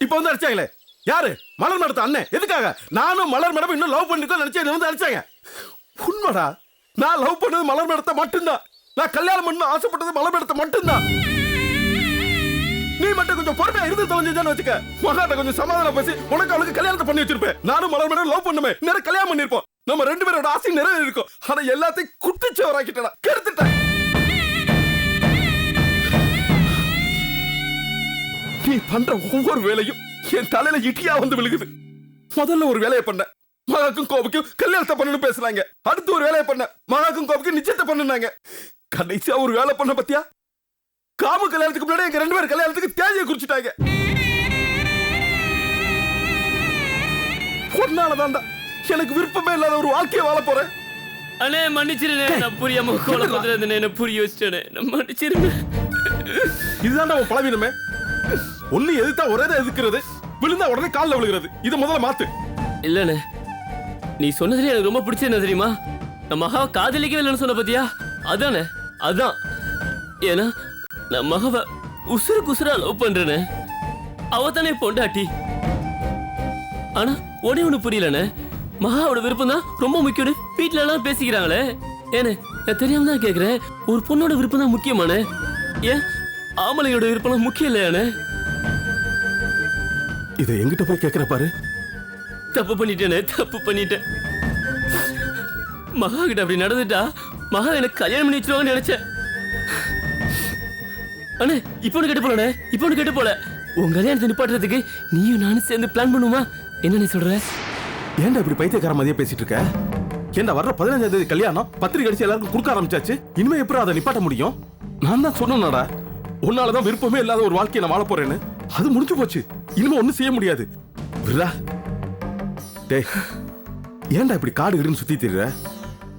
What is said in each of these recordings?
இப்ப வந்து அடிச்சாங்களே யாரு? மலர் மேடத்த அண்ணன். எதுக்காக? நானும் மலர் மேடம் இன்னும் லவ் பண்ணிருக்கோம் நினைச்சேன் வந்து அடிச்சாங்க. உண்மைடா, நான் லவ் பண்ணது மலர் மேடத்தை மட்டும்தான். நான் கல்யாணம் பண்ண ஆசைப்பட்டது மலர் மேடத்தை மட்டும்தான். நீ மட்டும் கொஞ்சம் பொறுமையா இருந்து தொலைஞ்சான்னு வச்சுக்க. மகாட்ட கொஞ்சம் சமாதானம் பேசி உனக்கு அவளுக்கு கல்யாணத்தை பண்ணி வச்சிருப்பேன். நானும் மலர் மேடம் லவ் பண்ணுமே, நேரம் கல்யாணம் பண்ணிருப்போம். நம்ம ரெண்டு பேரோட ஆசை நிறைய இருக்கும். ஆனா எல்லாத்தையும் குட்டிச்சவராக்கிட்டா, கெடுத்துட்டேன். நீ பண்ற ஒவ்வொரு வேலையும் என் தலையில இட்டியா வந்து விழுகுது. முதல்ல ஒரு வேலையை பண்ண, மகாக்கும் கோபுக்கும் கல்யாணத்தை பண்ணணும் பேசுறாங்க. அடுத்து ஒரு வேலையை பண்ண, மகாக்கும் கோபுக்கும் நிச்சயத்தை பண்ணுனாங்க. கடைசியா ஒரு வேலை பண்ண பத்தியா, காமு கல்யாணத்துக்கு முன்னாடி எங்க ரெண்டு பேரும் கல்யாணத்துக்கு தேதியை குறிச்சிட்டாங்க. ஒன்னாலதான்டா எனக்கு விருப்பமே இல்லாத ஒரு வாழ்க்கையை வாழ போறேன். அண்ணே மன்னிச்சிருனே, நான் புரியாம கோல பண்றேன். என்ன புரிய வச்சிட்டேனே, நான் மன்னிச்சிருனே. இதுதான்டா உன் பழவீனமே. ஒண்ணு எதுத்தா ஒரே தான் எதுக்குறது, விழுந்தா உடனே காலில் விழுகிறது. இதை முதல்ல மாத்து. இல்லண்ணே, நீ சொன்னதுல எனக்கு ரொம்ப பிடிச்சது என்ன தெரியுமா? நான் மகாவை காதலிக்கவே இல்லைன்னு சொன்ன பத்தியா, அதானே அதான். ஏன்னா நான் மகாவை உசுருக்கு உசுரா லவ் பண்றேனே, அவ தானே பொண்டாட்டி. ஆனா ஒண்ணு புரியலண்ணே, மகாவோட விருப்பம் தான் ரொம்ப முக்கியம் வீட்டுல எல்லாம் பேசிக்கிறாங்களே. ஏன்னு நான் தெரியாம தான் கேக்குறேன். ஒரு பொண்ணோட விருப்பம் தான் முக்கியமானே, ஏன் ஆம்பளையோட விருப்பம் முக்கியம் இல்லையானே? இதை எங்கிட்ட போய் கேக்குற பாரு. தப்பு பண்ணிட்டேனே, தப்பு பண்ணிட்டேன். மகா கிட்ட அப்படி நடந்துட்டா மகா எனக்கு கல்யாணம் பண்ணி வச்சிருவாங்கன்னு நினைச்சேன். அண்ணே இப்போ ஒன்று கேட்டு போலண்ணே, இப்போ ஒன்று கேட்டு போல. உன் கல்யாணத்தை நிப்பாட்டுறதுக்கு நீயும் நானும் சேர்ந்து பிளான் பண்ணுமா? என்ன சொல்ற? ஏன்டா இப்படி பைத்தியக்கார மாதிரியே பேசிட்டு இருக்க? ஏன்டா வர்ற 15ஆம் தேதி கல்யாணம், பத்திரிக்கை அடிச்சு எல்லாருக்கும் கொடுக்க ஆரம்பிச்சாச்சு. இனிமே எப்படி அதை நிப்பாட்ட முடியும்? நான் தான் சொன்னேன்டா, உன்னாலதான் விருப்பமே இல்லாத ஒரு வாழ்க்கையை நான் வாழ போறேன்னு. அது முடிஞ்சு போச்சு, இனிமே ஒண்ணும் செய்ய முடியாது. விரா டேய், ஏன்டா இப்படி காடு கிடுன்னு சுத்தி திரிற?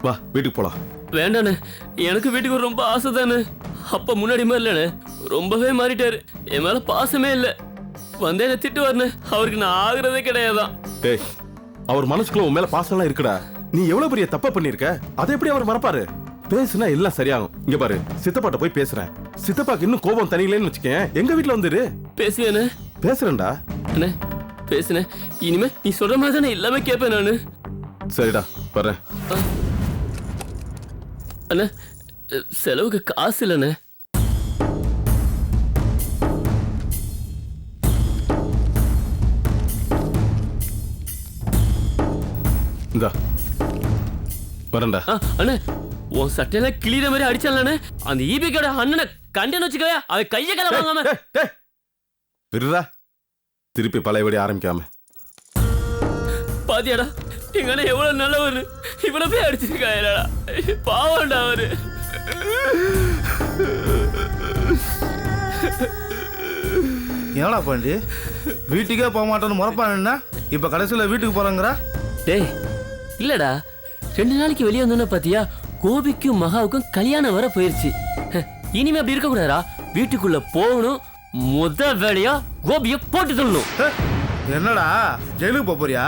வா வீட்டுக்கு போலாம். வேண்டாண்ணே, எனக்கு வீட்டுக்கு ரொம்ப ஆசை தானே. அப்ப முன்னாடி மாதிரி இல்லண்ணே, ரொம்பவே மாறிட்டாரு. என் மேல பாசமே இல்ல. வந்தே என்ன திட்டு வரனே, அவருக்கு நான் ஆகுறதே கிடையாதான். டேய், அவர் மனசுக்குள்ள உன் மேல பாசம்லாம் இருக்குடா. நீ எவ்வளவு பெரிய தப்ப பண்ணிருக்க, அதை எப்படி அவர் மறப்பாரு? பேசுனா எல்லாம் சரியாகும். இங்க பாரு, சித்தப்பாட்ட போய் பேசுறேன். சித்தப்பாக்கு இன்னும் கோபம் தனியிலேன்னு வச்சுக்கேன், எங்க வீட்டுல வந்துரு. பேசுவேண்ணே. பேசுறேன்டா. அண்ணே பேசுனே, இனிமே நீ சொல்ற மாதிரி தானே எல்லாமே கேட்பேன் நானு. சரிடா வரேன். அண்ணே செலவுக்கு காசு இல்லண்ணே. இந்தா வரேன்டா. அண்ணே உன் சட்டையெல்லாம் கிளியிற மாதிரி அடிச்சானே, அந்த ஈபிக்கோட அண்ணனை கண்டேன்னு வச்சுக்கவே அவன் கைய கால வாங்காம. விருடா, திருப்பி பழையபடி ஆரம்பிக்காம. பாத்தியாடா எங்க அண்ணன் எவ்வளவு நல்லவரு, இவ்வளவு போய் அடிச்சிருக்காடா. பாவம்டா அவரு. ஏடா பாண்டி, வீட்டுக்கே போக மாட்டேன்னு முறப்பானா? இப்ப கடைசியில வீட்டுக்கு போறேங்கிறா? டேய் இல்லடா, 2 நாளைக்கு வெளியே வந்தோன்னு பாத்தியா, கோபிக்கும் மகாவுக்கும் கல்யாணம் வர போயிருச்சு. இனிமே அப்படி இருக்க கூடாதா? வீட்டுக்குள்ள போகணும், முத வேலையா கோபிய போட்டு தள்ளணும். என்னடா ஜெயிலுக்கு போறியா?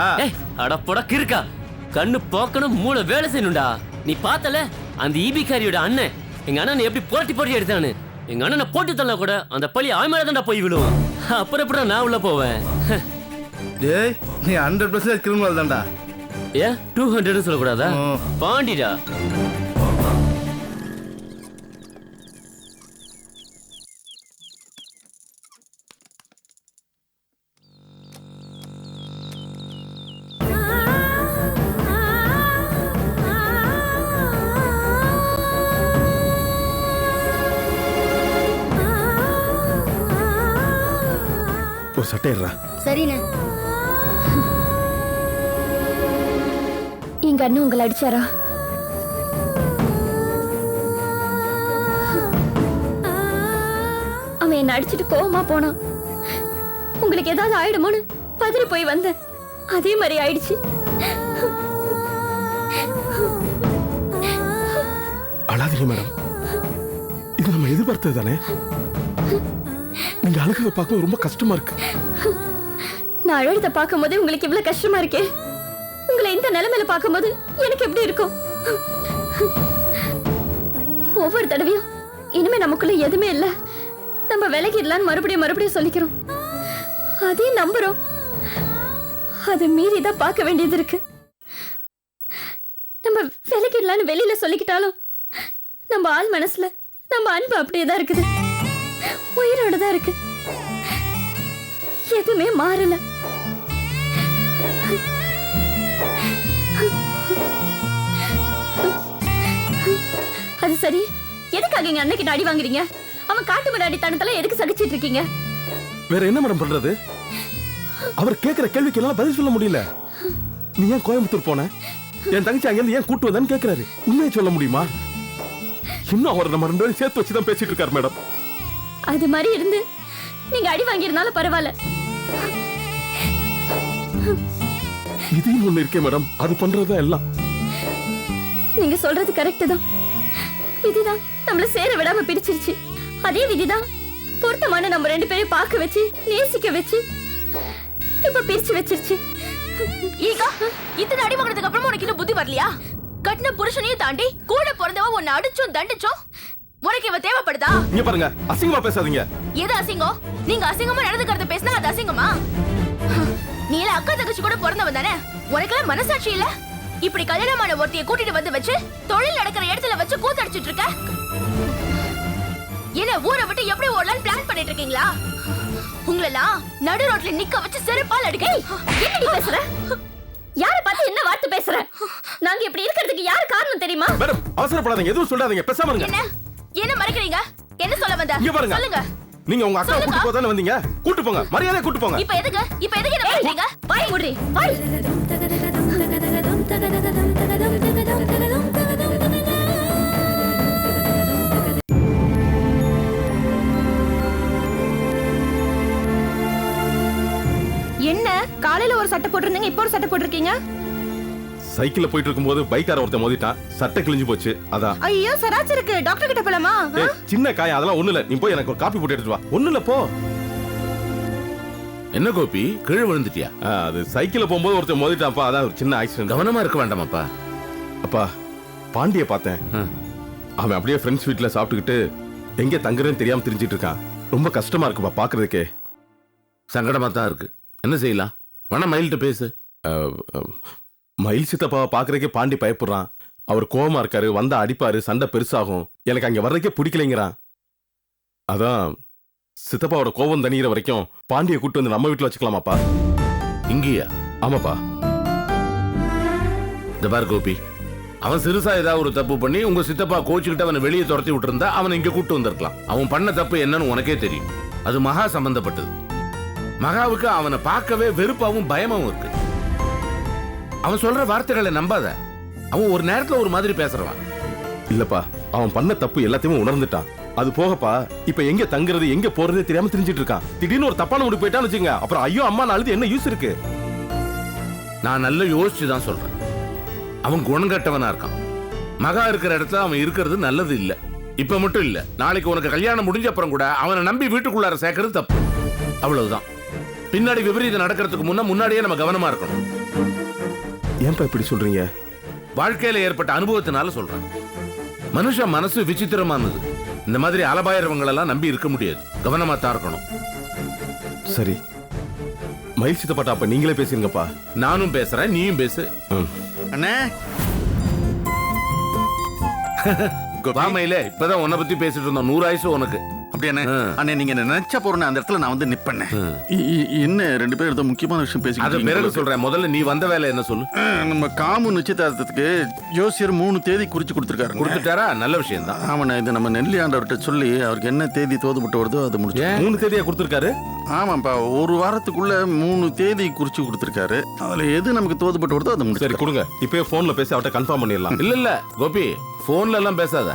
அட போடா கிறுக்கா, கண்ணு போக்கணும், மூளை வேலை செய்யணும்டா. நீ பார்த்தல அந்த ஈபிகாரியோட அண்ணன் எங்க அண்ணன் எப்படி போட்டி எடுத்தானு. எங்க அண்ணனை போட்டு தள்ள கூட அந்த பழி ஆமையில தான்டா போய் விழுவும். அப்புறம் எப்படி நான் உள்ள போவேன்? டேய் நீ 100% கிரிமினல் தான்டா. ஏன் 200 சொல்லக்கூடாதா? பாண்டிடா. ஒரு சட்டையறா. சரிண்ணே. எங்க அண்ணன் உங்களை அடிச்சாரா? அவன் என்ன அடிச்சுட்டு கோவமா போனான். உங்களுக்கு ஏதாவது ஆயிடுமோன்னு பதறி போய் வந்தேன். அதே மாதிரி ஆயிடுச்சு. அழாதீங்க மேடம், இது நம்ம எதிர்பார்த்தது தானே. நீங்க அழுகிறத பார்க்க ரொம்ப கஷ்டமா இருக்கு. நான் அழுகிறத பார்க்கும் போது உங்களுக்கு இவ்வளவு கஷ்டமா இருக்கே, உங்களை இந்த நிலைமையில பார்க்கும் போது எனக்கு எப்படி இருக்கும்? ஒவ்வொரு தடவையும் இனிமே நமக்குள்ள எதுவுமே இல்ல, நம்ம விலகிடலான்னு மறுபடியும் சொல்லிக்கிறோம். அதையும் நம்புறோம். அதை மீறி தான் பார்க்க வேண்டியது இருக்கு. நம்ம விலகிடலான்னு வெளியில சொல்லிக்கிட்டாலும் நம்ம ஆள் மனசுல நம்ம அன்பு அப்படியே தான் இருக்குது, உயிரோட தான் இருக்கு. எதுவுமே மாறல. அது சரி, எதுக்காக எங்க அண்ணன் கிட்ட அடி வாங்குறீங்க? அவன் காட்டு முன்னாடி தனத்துல எதுக்கு சகிச்சிட்டு இருக்கீங்க? வேற என்ன மேடம் பண்றது? அவர் கேக்குற கேள்விக்கு எல்லாம் பதில் சொல்ல முடியல. நீ ஏன் கோயம்புத்தூர் போன, என் தங்கச்சி அங்கிருந்து ஏன் கூட்டு வந்தான்னு கேக்குறாரு. உண்மையை சொல்ல முடியுமா? இன்னும் அவர் நம்ம 2 பேரும் சேர்த்து வச்சுதான் பேசிட்டு இருக்காரு மேடம். அது மாதிரி இருந்து நீங்க அடி வாங்கியிருந்தாலும் பரவாயில்ல. இதையும் ஒண்ணு இருக்கே மேடம், அது பண்றதுதான் எல்லாம். நீங்க சொல்றது கரெக்ட் தான். விதிதான் நம்மள சேர விடாம பிரிச்சிருச்சு. அதே விதிதான் பொருத்தமான நம்ம 2 பேரையும் பார்க்க வச்சு நேசிக்க வச்சு இப்ப பிரிச்சு வச்சிருச்சு. ஈகா, இத்தனை அடி வாங்குறதுக்கு அப்புறமா உனக்கு இன்னும் புத்தி வரலையா? கட்டின புருஷனையும் தாண்டி கூட பிறந்தவன் உன்னை அடிச்சோம் தண்டிச்சோம். உனக்கு இவ தேவைப்படுதா? இங்க பாருங்க, அசிங்கமா பேசாதீங்க. எது அசிங்கம்? நீங்க அசிங்கமா நடந்துக்கிறத பேசினா அது அசிங்கமா? நீ எல்லாம் அக்கா தங்கச்சி கூட பிறந்தவன் தானே, உனக்கெல்லாம் மனசாட்சி இல்ல? இப்படி கல்யாணமான ஒருத்தைய கூட்டிட்டு வந்து வச்சு தொழில் நடக்கிற இடத்துல வச்சு கூத்தடிச்சிட்டு இருக்க. என்ன ஊரை விட்டு எப்படி ஓடலான்னு பிளான் பண்ணிட்டு இருக்கீங்களா? உங்களெல்லாம் நடு ரோட்ல நிக்க வச்சு செருப்பால் அடிக்க. என்னடி பேசுற? யார பார்த்து என்ன வார்த்தை பேசுற? நாங்க இப்படி இருக்கிறதுக்கு யார் காரணம் தெரியுமா? மேடம் அவசரப்படாதீங்க, எதுவும் சொல்லாதீங்க, பேசாம இருங்க. என்ன என்ன மறைக்கிறீங்க? என்ன சொல்ல வந்த? இங்க பாருங்க, சொல்லுங்க. நீங்க உங்க அக்கா சொல்லுங்க. கூட்டு போதானே வந்தீங்க, கூட்டு போங்க, மரியாதையா கூட்டு போங்க. இப்ப எதுக்கு என்ன பண்றீங்க? வாய் மூடி, வாய். என்ன காலையில ஒரு சட்டை போட்டிருந்தீங்க, இப்போ ஒரு சட்டை போட்டிருக்கீங்க? சைக்கிள்ல போயிட்டு இருக்கும்போது பைக்கார ஒருத்தன் மோதிட்டான், சட்டை கிழிஞ்சு போச்சு, அதான். ஐயோ சராச்சு இருக்கு, டாக்டர் கிட்ட போலாமா? ஏய், சின்ன காயம், அதெல்லாம் ஒண்ணு இல்ல. நீ போய் எனக்கு ஒரு காப்பி போட்டு எடுத்துட்டு வா. ஒண்ணு இல்ல, போ. என்ன கோபி, கீழே விழுந்துட்டியா? அது சைக்கிள்ல போகும்போது ஒருத்தன் மோதிட்டான்ப்பா, அதான் ஒரு சின்ன ஆக்சிடென்ட். கவனமா இருக்க வேண்டாமாப்பா? அப்பா, பாண்டிய பார்த்தேன். அவன் அப்படியே ஃப்ரெண்ட்ஸ் வீட்ல சாப்பிட்டுக்கிட்டு எங்க தங்குறேன்னு தெரியாம தெரிஞ்சிட்டு இருக்கான். ரொம்ப கஷ்டமா இருக்குப்பா பாக்குறதுக்கே. சங்கடமா தான் இருக்கு. என்ன செய்யலாம்? வேணா மயில்கிட்ட பேசு. மயில் சித்தப்பாவை பாக்குறதுக்கே பாண்டி பயப்படுறான். அவர் கோவமா இருக்காரு, வந்தா அடிப்பாரு, சண்டை பெருசாகும். எனக்கு அங்க வர்றதுக்கே பிடிக்கலைங்கிறான். அதான் சித்தப்பாவோட கோவம் தணிகிற வரைக்கும் பாண்டியை கூட்டு வந்து நம்ம வீட்டுல வச்சுக்கலாமாப்பா? இங்கேயா? ஆமாப்பா. இந்த பார் கோபி, அவன் சிறுசா ஏதாவது ஒரு தப்பு பண்ணி உங்க சித்தப்பா கோச்சுக்கிட்டு அவனை வெளியே துரத்தி விட்டுருந்தா அவனை இங்க கூட்டு வந்திருக்கலாம். அவன் பண்ண தப்பு என்னன்னு உனக்கே தெரியும். அது மகா சம்பந்தப்பட்டது. மகாவுக்கு அவனை பார்க்கவே வெறுப்பாவும் பயமாவும் இருக்கு. அவன் சொல்ற வார்த்தைகளை நம்பாத. அவன் ஒரு நேரத்துல ஒரு மாதிரி பேசுறவன். இல்லப்பா, அவன் பண்ண தப்பு எல்லாத்தையுமே உணர்ந்துட்டான். அது போகப்பா, இப்ப எங்க தங்குறது எங்க போறதே தெரியாம தெரிஞ்சிட்டு இருக்கான். திடீர்னு ஒரு தப்பான முடிவு போயிட்டான்னு வச்சுங்க, அப்புறம் ஐயோ அம்மா அழுது என்ன யூஸ் இருக்கு? நான் நல்லா யோசிச்சுதான் சொல்றேன். அவன் குணங்கட்டவனா இருக்கான். மகா இருக்கிற இடத்துல அவன் இருக்கிறது நல்லது இல்ல. இப்ப மட்டும் இல்ல, நாளைக்கு உனக்கு கல்யாணம் முடிஞ்ச அப்புறம் கூட அவனை நம்பி வீட்டுக்குள்ளார சேர்க்கறது தப்பு. அவ்வளவுதான். பின்னாடி விபரீதம் நடக்கிறதுக்கு முன்னாடியே நம்ம கவனமா இருக்கணும். ஏன்பா இப்படி சொல்றீங்க? வாழ்க்கையில ஏற்பட்ட அனுபவத்தினால சொல்றேன். மனுஷ மனசு விசித்திரமானது. இந்த மாதிரி அலபாயிரவங்களெல்லாம் நம்பி இருக்க முடியாது. கவனமா தான் இருக்கணும். சரி, மயில் சித்தப்பாட்ட அப்ப நீங்களே பேசுங்கப்பா. நானும் பேசுறேன், நீயும் பேசு. அண்ணே, வாமையில இப்பதான் உன்னை பத்தி பேசிட்டு இருந்தோம். 100 ஆயுசு உனக்கு. அப்படியாண்ணே? அண்ணே, நீங்க என்ன நினைச்ச போறேன் அந்த இடத்துல நான் வந்து நிப்பேன். என்ன 2 பேரும் ஏதோ முக்கியமான விஷயம் அது பிறகு பேசிக்கிட்டு சொல்றேன். முதல்ல நீ வந்த வேலை என்ன சொல்லு. நம்ம காமு நிச்சயதார்த்தத்துக்கு ஜோசியர் 3 தேதி குறிச்சு கொடுத்துருக்காரு. கொடுத்துட்டாரா? நல்ல விஷயம் தான். ஆமாண்ணே, இது நம்ம நெல்லி ஆண்டவர்கிட்ட சொல்லி அவருக்கு என்ன தேதி தோதுபட்டு வருதோ அது முடிச்சு. 3 தேதியா கொடுத்துருக்காரு? ஆமாப்பா, ஒரு வாரத்துக்குள்ள 3 தேதி குறிச்சு கொடுத்துருக்காரு. அதுல எது நமக்கு தோதுபட்டு வருதோ அதை சரி முடிச்சு. கொடுங்க, இப்பயே போன்ல பேசி அவட்ட கன்ஃபார்ம் பண்ணிடலாம். இல்ல கோபி, போன்ல எல்லாம் பேசாத.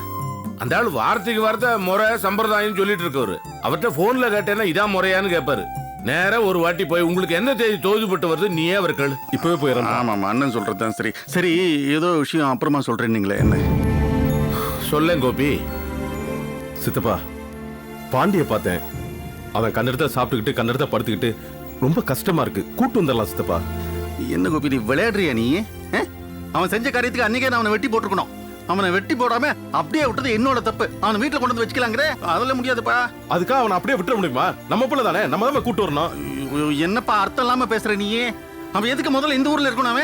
அந்த ஆள் வார்த்தைக்கு வார்த்தை முறை சம்பிரதாயம் சொல்லிட்டு இருக்கவரு. அவர்கிட்ட போன்ல கேட்டேன்னா இதான் முறையான்னு கேட்பாரு. நேரா ஒரு வாட்டி போய் உங்களுக்கு என்ன தேதி தோதுபட்டு வருது நீயே அவர் கேளு. இப்பவே போயிடறேன். ஆமாமா, அண்ணன் சொல்றதுதான் சரி. சரி, ஏதோ விஷயம் அப்புறமா சொல்றேன். நீங்களே என்ன சொல்லேன் கோபி. சித்தப்பா, பாண்டிய பார்த்தேன். அவன் கண்டெடுத்த சாப்பிட்டுக்கிட்டு கண்டெடுத்த படுத்துக்கிட்டு ரொம்ப கஷ்டமா இருக்கு. கூட்டு வந்துடலாம் சித்தப்பா. என்ன கோபி, நீ விளையாடுறியா நீ? அவன் செஞ்ச காரியத்துக்கு அன்னைக்கே நான் அவனை வெட்டி போட்டுருக்கணும். அவனை வெட்டி போடாம அப்படியே விட்டது என்னோட தப்பு. அவனை வீட்டுல கொண்டு வந்து வச்சுக்கலாங்கிற அதெல்லாம் முடியாதுப்பா. அதுக்காக அவனை அப்படியே விட்டுற முடியுமா? நம்ம பிள்ளை தானே, நம்ம தான் கூட்டு வரணும். ஐயோ, என்னப்பா அர்த்தம் இல்லாம பேசுற நீ? அவன் எதுக்கு முதல்ல இந்த ஊர்ல இருக்கணும்?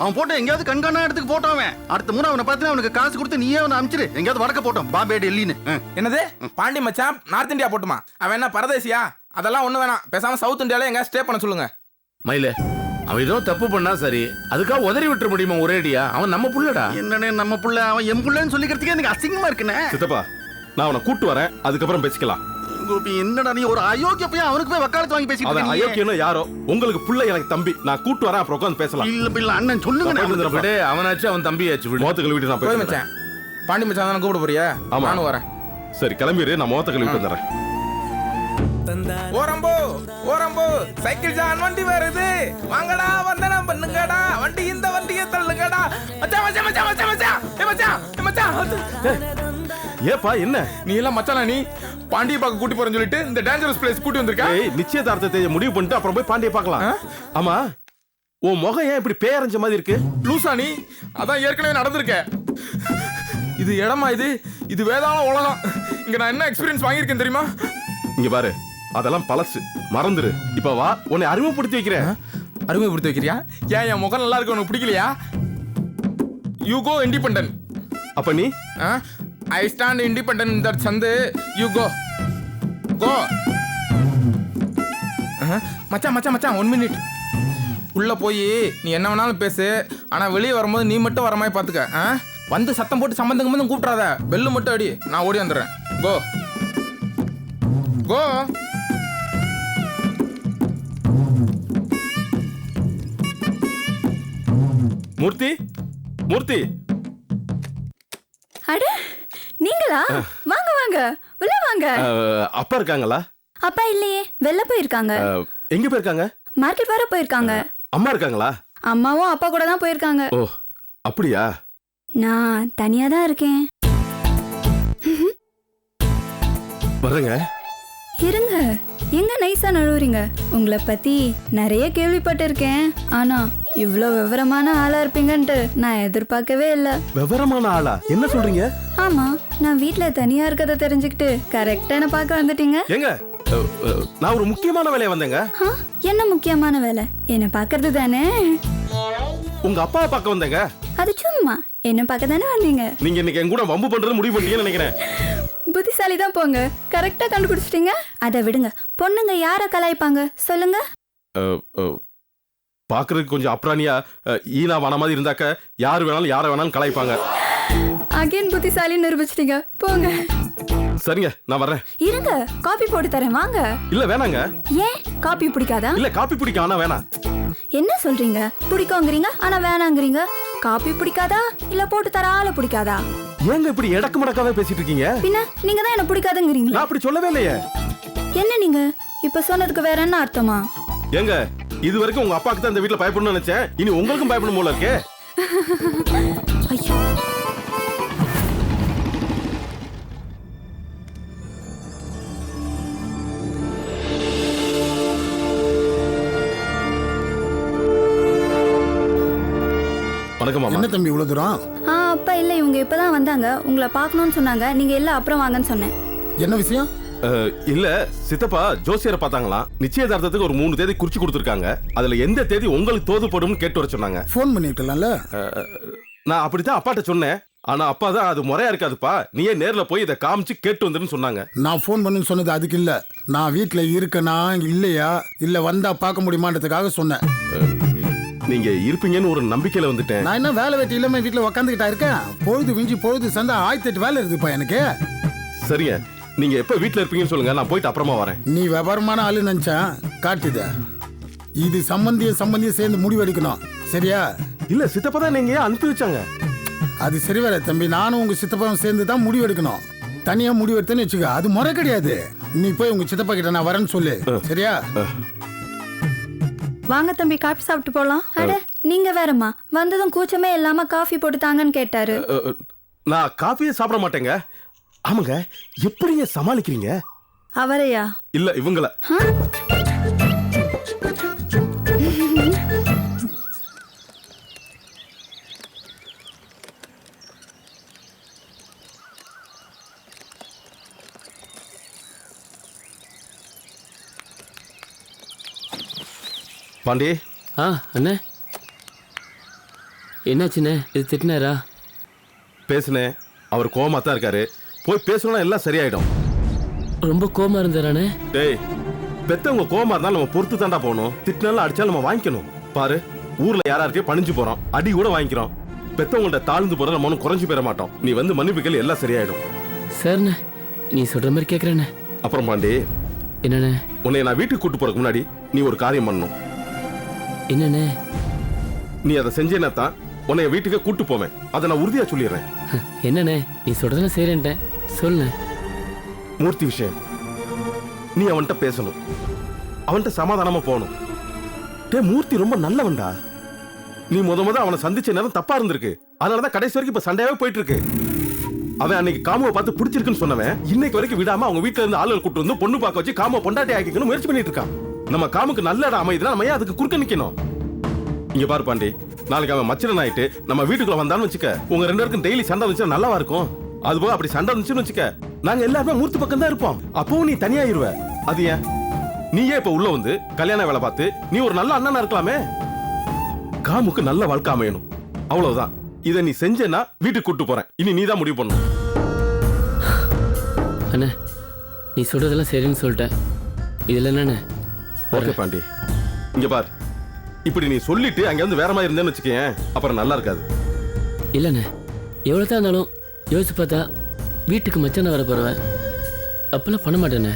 அவன் போட்டோ எங்கேயாவது கண்காணா இடத்துக்கு போட்டோம். அடுத்த முறை அவனை பார்த்து அவனுக்கு காசு கொடுத்து நீயே அவனை அனுப்பிச்சிரு. எங்கேயாவது வடக்க போட்டோம் பாபே டெல்லின்னு. என்னது பாண்டி மச்சான் நார்த் இந்தியா போட்டுமா? அவன் என்ன பரதேசியா? அதெல்லாம் ஒண்ணு வேணாம், பேசாம சவுத் இந்தியால எங்க ஸ்டே பண்ண சொல்லுங்க. மயில அவன் ஏதோ தப்பு பண்ணா சரி, அதுக்காக உதறி விட்டுற முடியுமா ஒரேடியா? அவன் நம்ம புள்ளடா. என்னன்னு நம்ம புள்ள அவன் என் புள்ளன்னு சொல்லிக்கிறதுக்கே எனக்கு அசிங்கமா இருக்குண்ணே. சித்தப்பா, நான் அவனை கூட்டு வரேன், அதுக்கப்புறம் பேசிக்கலாம். கோபி, என்னடா நீ ஒரு அயோக்கிய பையன், அவனுக்கு போய் வக்காலத்து வாங்கி பேசிட்டு அவன் இருக்க நீ? அயோக்கியனோ யாரோ, உங்களுக்கு புள்ள எனக்கு தம்பி. நான் கூட்டு வரேன், அப்புறம் உட்காந்து பேசலாம். இல்ல பிள்ள அண்ணன் சொல்லுங்க. விடு, அவனாச்சு அவன் தம்பியாச்சு. விடு. மோத்த கழுவிட்டு நான் போய் பேசுறேன். மச்சான், பாண்டி மச்சான் தானே கூப்பிட போறியா? ஆமா. நானும் வரேன். சரி கிளம்பிடு, நான் மோத்த கழுவிட்டு வந்துடுறேன். ஓரம்போ ஓரம்போ, சைக்கிள் ஜான் வண்டி வருது, வாங்கடா வந்தனம் பண்ணுங்கடா, வண்டி இந்த வண்டியை தள்ளுங்கடா. மச்சான் மச்சான் மச்சான் மச்சான் மச்சான், ஏ மச்சான், ஏ மச்சான். ஏப்பா என்ன நீ எல்லாம் மச்சானா? நீ பாண்டிய பார்க்க கூட்டி போறேன்னு சொல்லிட்டு இந்த டேஞ்சரஸ் பிளேஸ் கூட்டி வந்திருக்க. ஏய், நிச்சயதார்த்தத்தை முடிவு பண்ணிட்டு அப்புறம் போய் பாண்டியை பார்க்கலாம். ஆமா, உன் முகம் ஏன் இப்படி பேரஞ்ச மாதிரி இருக்கு? லூசா நீ? அதான் ஏற்கனவே நடந்திருக்க. இது இடமா? இது வேதாளம் உலகம். இங்க நான் என்ன எக்ஸ்பீரியன்ஸ் வாங்கியிருக்கேன் தெரியுமா? இங்க பாரு, அதெல்லாம் பழசு, மறந்துரு. இப்ப வா, உன்னை அறிமுகப்படுத்தி வைக்கிறேன். அறிமுகப்படுத்தி வைக்கிறியா? ஏன் என் முகம் நல்லா இருக்கு, உனக்கு பிடிக்கலையா? You go independent. அப்ப நீ? I stand independent in that சந்து. You go go. மச்சான் மச்சான் மச்சான், 1 மினிட். உள்ள போய் நீ என்ன வேணாலும் பேசு, ஆனா வெளியே வரும்போது நீ மட்டும் வர மாதிரி பாத்துக்க. வந்து சத்தம் போட்டு சம்பந்தம் கூப்பிட்றாத, பெல்லு மட்டும் அடி, நான் ஓடி வந்துடுறேன். கோ கோ. மூர்த்தி, மூர்த்தி. அட நீங்களா? வாங்க வாங்க, உள்ள வாங்க. அப்பா இருக்காங்களா? அப்பா இல்லையே, வெளில போயிருக்காங்க. எங்க போயிருக்காங்க? மார்க்கெட் வர போயிருக்காங்க. அம்மா இருக்காங்களா? அம்மாவும் அப்பா கூட தான் போயிருக்காங்க. ஓ அப்படியா? நான் தனியா தான் இருக்கேன். வரங்க. இருங்க, எங்க நைஸா நழுவுறீங்க? உங்களை பத்தி நிறைய கேள்விப்பட்டிருக்கேன், ஆனா இவ்ளோ விவரமான ஆளா இருப்பீங்கன்ட்டு நான் எதிர்பார்க்கவே இல்ல. விவரமான ஆளா? என்ன சொல்றீங்க? ஆமா, நான் வீட்ல தனியா இருக்கத தெரிஞ்சுக்கிட்டு கரெக்டா என்ன பார்க்க வந்துட்டீங்க. ஏங்க, நான் ஒரு முக்கியமான வேலையா வந்தேங்க. என்ன முக்கியமான வேலை? என்ன பாக்குறது தானே? உங்க அப்பாவை பார்க்க வந்தேங்க. அது சும்மா என்ன பார்க்க தானே வந்தீங்க. நீங்க இன்னைக்கு என் கூட வம்பு பண்றது முடிவு பண்ணீங்கன்னு நினைக்கிறேன். புத்திசாலி தான் போங்க, கரெக்டா கண்டுபிடிச்சிட்டீங்க. அதை விடுங்க, பொண்ணுங்க யார கலாய்ப்பாங்க சொல்லுங்க? பாக்குறதுக்கு கொஞ்சம் அப்ராணியா ஈனா வன மாதிரி இருந்தாக்க யாரு வேணாலும் யார வேணாலும் கலாய்ப்பாங்க. அகைன் புத்திசாலி நிரூபிச்சிட்டீங்க, போங்க. சரிங்க, நான் வர்றேன். இருங்க, காபி போட்டு தரேன், வாங்க. இல்ல வேணாங்க. ஏன், காபி பிடிக்காதா? இல்ல காபி பிடிக்கும், ஆனா வேணாம். என்ன சொல்றீங்க? பிடிக்குங்கிறீங்க ஆனா வேணாங்கிறீங்க. காபி பிடிக்காதா இல்ல போட்டு தர ஆளு பிடிக்காதா? ஏங்க இப்படி எடக்கு மடக்காவே பேசிட்டு இருக்கீங்க? பின்ன நீங்க தான் என்ன பிடிக்காதுங்கிறீங்களா? நான் அப்படி சொல்லவே இல்லையே. என்ன நீங்க இப்ப சொன்னதுக்கு வேற என்ன அர்த்தமா? ஏங்க, இது வரைக்கும் உங்க அப்பாக்கு தான் இந்த வீட்டுல பயப்படணும்னு நினைச்சேன், இனி உங்களுக்கும் பயப்படும் போல இருக்கே. ஐயோ, வணக்கம் மாமா. என்ன தம்பி இவ்வளவு தூரம்? அப்பா இல்ல, இவங்க இப்பதான் வந்தாங்க, உங்களை பார்க்கணும்னு சொன்னாங்க. நீங்க எல்லாம் அப்புறம் வாங்கன்னு சொன்னேன். என்ன விஷயம்? இல்ல சித்தப்பா ஜோசியரை பார்த்தாங்களாம். நிச்சயதார்த்தத்துக்கு ஒரு 3 தேதி குறிச்சு கொடுத்துருக்காங்க. அதுல எந்த தேதி உங்களுக்கு தோதுபடும் கேட்டு வர சொன்னாங்க. போன் பண்ணிருக்கலாம்ல? நான் அப்படித்தான் அப்பாட்ட சொன்னேன், ஆனா அப்பா தான் அது முறையா இருக்காதுப்பா, நீயே நேர்ல போய் இதை காமிச்சு கேட்டு வந்துருன்னு சொன்னாங்க. நான் போன் பண்ணு சொன்னது அதுக்கு இல்ல, நான் வீட்டுல இருக்கனா இல்லையா, இல்ல வந்தா பார்க்க முடியுமான்றதுக்காக சொன்னேன். நீங்க இருப்பீங்கன்னு ஒரு நம்பிக்கையில வந்துட்டேன். நான் என்ன வேலை வெட்டி இல்லாம வீட்டுல உக்காந்துக்கிட்டா இருக்கேன்? பொழுது விஞ்சி பொழுது சந்தா 1008 வேலை இருக்குப்பா எனக்கு. சரிங்க, நீங்க எப்ப வீட்டுல இருப்பீங்கன்னு சொல்லுங்க, நான் போயிட்டு அப்புறமா வரேன். நீ விவரமான ஆளு நினைச்சேன், காட்டுத. இது சம்பந்தியம் சேர்ந்து முடிவெடுக்கணும், சரியா? இல்ல சித்தப்பா தான் நீங்க அனுப்பி வச்சாங்க. அது சரி வர தம்பி, நானும் உங்க சித்தப்பாவும் சேர்ந்து தான் முடிவெடுக்கணும். தனியா முடிவெடுத்தேன்னு வச்சுக்க, அது முறை கிடையாது. நீ போய் உங்க சித்தப்பா கிட்ட நான் வரேன்னு சொல்லு, சரியா? வாங்க தம்பி, காபி சாப்பிட்டு போலாம். அட நீங்க வேறம்மா, வந்ததும் கூச்சமே இல்லாம காஃபி போட்டு தாங்கன்னு கேட்டாரு. நான் காஃபியே சாப்பிட மாட்டேங்க. ஆமாங்க, எப்படிங்க சமாளிக்கிறீங்க? அவரையா? இல்ல இவங்கள. பாண்டி ஆ அண்ணே என்னாச்சுண்ணே இது திட்டினாரா? பேசுனேன், அவர் கோவமா தான் இருக்காரு. போய் பேசணும்னா எல்லாம் சரியாயிடும். ரொம்ப கோவமா இருந்தாரானே? டேய், பெத்தவங்க கோவமா இருந்தாலும் நம்ம பொறுத்து தாண்டா போகணும். திட்டினாலும் அடிச்சாலும் நம்ம வாங்கிக்கணும். பாரு, ஊர்ல யாராருக்கே பணிஞ்சு போறோம், அடி கூட வாங்கிக்கிறோம். பெத்தவங்கள்ட்ட தாழ்ந்து போற நம்ம ஒன்றும் குறைஞ்சு போயிட மாட்டோம். நீ வந்து மன்னிப்புகள் எல்லாம் சரியாயிடும். சரிண்ணே, நீ சொல்ற மாதிரி கேட்குறேண்ணே. அப்புறம் பாண்டி, என்னண்ணே? உன்னை நான் வீட்டுக்கு கூட்டு போறதுக்கு முன்னாடி நீ ஒரு காரியம் பண்ணணும். என்னண்ணே? நீ அதை செஞ்சேன்னா தான் உன்னை வீட்டுக்கே கூட்டு போவேன். அதை நான் உறுதியா சொல்லிடுறேன். என்னண்ணே நீ சொல்றதெல்லாம் செய்யறேன்ட்டேன், சொல்லுண்ணே. மூர்த்தி விஷயம், நீ அவன்கிட்ட பேசணும், அவன்கிட்ட சமாதானமா போகணும். டே, மூர்த்தி ரொம்ப நல்லவன்டா. நீ முத அவனை சந்திச்ச நேரம் தப்பா இருந்திருக்கு. அதனாலதான் கடைசி வரைக்கும் இப்ப சண்டையாவே போயிட்டு இருக்கு. அவன் அன்னைக்கு காமுவை பார்த்து பிடிச்சிருக்குன்னு சொன்னவன் இன்னைக்கு வரைக்கும் விடாம அவங்க வீட்டுல இருந்து ஆளுகள் கூட்டு வந்து பொண்ணு பார்க்க வச்சு காம பொண்டாட்டி ஆக்கிக்கணும் முயற்சி பண்ணிட்டு இருக்கான். நம்ம காமுக்கு நல்ல இடம் அமைதுனா நம்ம ஏன் அதுக்கு குறுக்க நிக்கணும்? இங்க பாரு பாண்டி, நாளைக்கு அவன் மச்சரன் ஆயிட்டு நம்ம வீட்டுக்குள்ள வந்தான்னு வச்சுக்க, உங்க ரெண்டு பேருக்கும் டெய்லி சண்டை வந்துச்சா நல்லாவா இருக்கும்? அதுபோக அப்படி சண்டை வந்துச்சுன்னு வச்சுக்க, நாங்க எல்லாருமே மூர்த்தி பக்கம் தான் இருப்போம். அப்பவும் நீ தனியாயிருவ. அது ஏன்? நீயே இப்ப உள்ள வந்து கல்யாண வேலை பார்த்து நீ ஒரு நல்ல அண்ணனா இருக்கலாமே. காமுக்கு நல்ல வாழ்க்கை அமையணும், அவ்வளவுதான். இதை நீ செஞ்சேன்னா வீட்டுக்கு கூட்டு போறேன். இனி நீ தான் முடிவு பண்ணணும். அண்ணே, நீ சொல்றதெல்லாம் சரின்னு சொல்லிட்டேன். இதுல என்னண்ணே? ஓகே பாண்டி, இங்க பார், இப்படி நீ சொல்லிட்டு அங்க வந்து வேற மாதிரி இருந்தேன்னு வச்சுக்கேன், அப்புறம் நல்லா இருக்காது. இல்லைண்ணே, எவ்வளோ தான் இருந்தாலும் யோசிச்சு பார்த்தா வீட்டுக்கு மச்சான வர போறவன் அப்பெல்லாம் பண்ண மாட்டேண்ணே.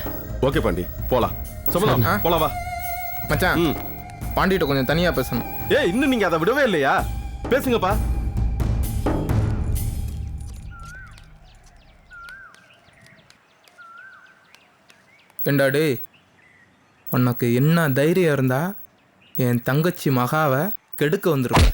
ஓகே பாண்டி, போலாம். சொல்லலாம், போலாம் வா. மச்சான், பாண்டிகிட்ட கொஞ்சம் தனியா பேசணும். ஏய், இன்னும் நீங்க அதை விடவே இல்லையா? பேசுங்கப்பா. ஏண்டாடே, உனக்கு என்ன தைரியம் இருந்தா என் தங்கச்சி மகாவை கெடுக்க வந்துருக்கும்.